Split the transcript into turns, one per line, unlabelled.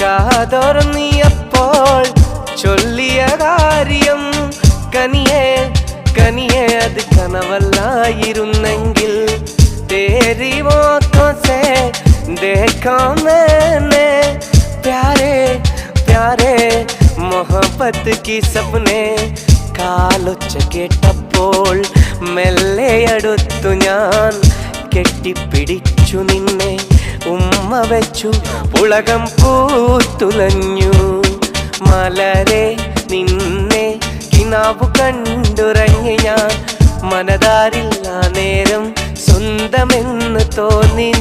കാതോർന്നിയപ്പോൾ ചൊല്ലിയ കാര്യം കനിയെ കനിയെ അത് കനവല്ലായിരുന്നെങ്കിൽ तेरी आँखों से देखा मैंने प्यारे प्यारे मोहब्बत की सपने കാലൊച്ച കേട്ടപ്പോൾ മെല്ലെ അടുത്തു ഞാൻ കെട്ടിപ്പിടിച്ചു നിന്നെ ഉമ്മ വെച്ചു ഉലകം പൂത്തുലഞ്ഞു മലരെ നിന്നെ കിനാവു കണ്ടുറങ്ങി ഞാൻ മനതാരില്ല നേരം സ്വന്തമെന്ന് തോന്നി